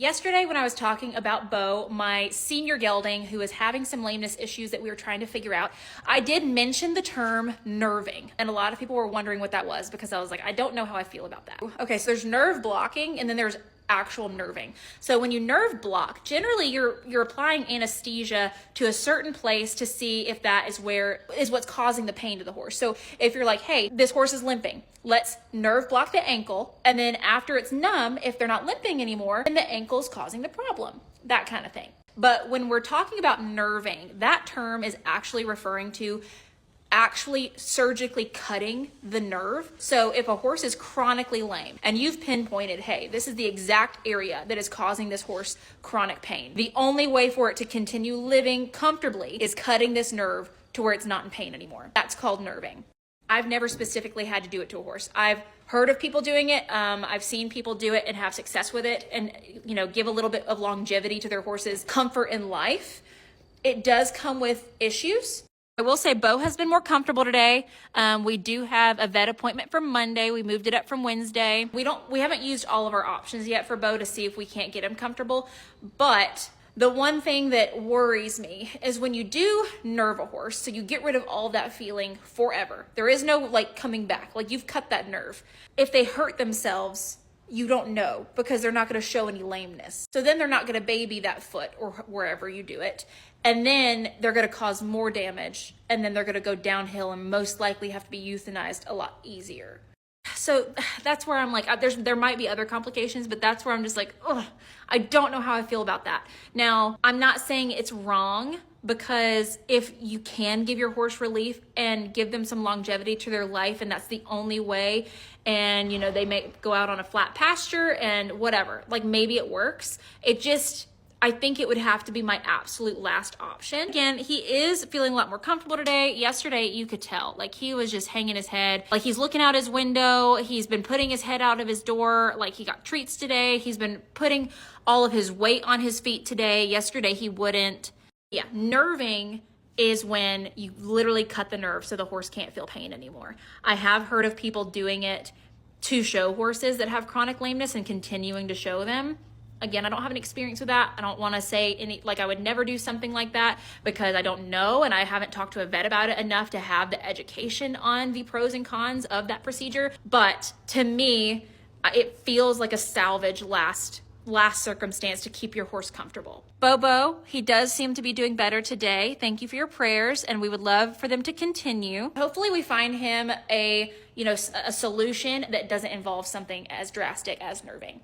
Yesterday, when I was talking about Bo, my senior gelding who is having some lameness issues that we were trying to figure out, I did mention the term nerving. And a lot of people were wondering what that was because I was like, I don't know how I feel about that. Okay, so there's nerve blocking and then there's actual nerving. So when you nerve block, generally you're applying anesthesia to a certain place to see if that is what's causing the pain to the horse. So if you're like, hey, this horse is limping, let's nerve block the ankle, and then after it's numb, if they're not limping anymore, then the ankle's causing the problem, that kind of thing. But when we're talking about nerving, that term is actually referring to actually surgically cutting the nerve. So if a horse is chronically lame and you've pinpointed, hey, this is the exact area that is causing this horse chronic pain, the only way for it to continue living comfortably is cutting this nerve to where it's not in pain anymore. That's called nerving. I've never specifically had to do it to a horse. I've heard of people doing it. I've seen people do it and have success with it and, give a little bit of longevity to their horse's comfort in life. It does come with issues. I will say Bo has been more comfortable today. We do have a vet appointment for Monday. We moved it up from Wednesday. We haven't used all of our options yet for Bo to see if we can't get him comfortable. But the one thing that worries me is when you do nerve a horse, so you get rid of all of that feeling forever. There is no coming back, you've cut that nerve. If they hurt themselves, you don't know because they're not going to show any lameness. So then they're not going to baby that foot or wherever you do it. And then they're going to cause more damage and then they're going to go downhill and most likely have to be euthanized a lot easier. So that's where I'm like, there might be other complications, but that's where I'm just like, ugh, I don't know how I feel about that. Now, I'm not saying it's wrong because if you can give your horse relief and give them some longevity to their life and that's the only way, and they may go out on a flat pasture and whatever, maybe it works. I think it would have to be my absolute last option. Again, he is feeling a lot more comfortable today. Yesterday, you could tell, he was just hanging his head. He's looking out his window. He's been putting his head out of his door. He got treats today. He's been putting all of his weight on his feet today. Yesterday, he wouldn't. Yeah, nerving is when you literally cut the nerve so the horse can't feel pain anymore. I have heard of people doing it to show horses that have chronic lameness and continuing to show them. Again, I don't have an experience with that. I don't want to say I would never do something like that because I don't know and I haven't talked to a vet about it enough to have the education on the pros and cons of that procedure. But to me, it feels like a salvage last circumstance to keep your horse comfortable. Bobo, he does seem to be doing better today. Thank you for your prayers and we would love for them to continue. Hopefully we find him a solution that doesn't involve something as drastic as nerving.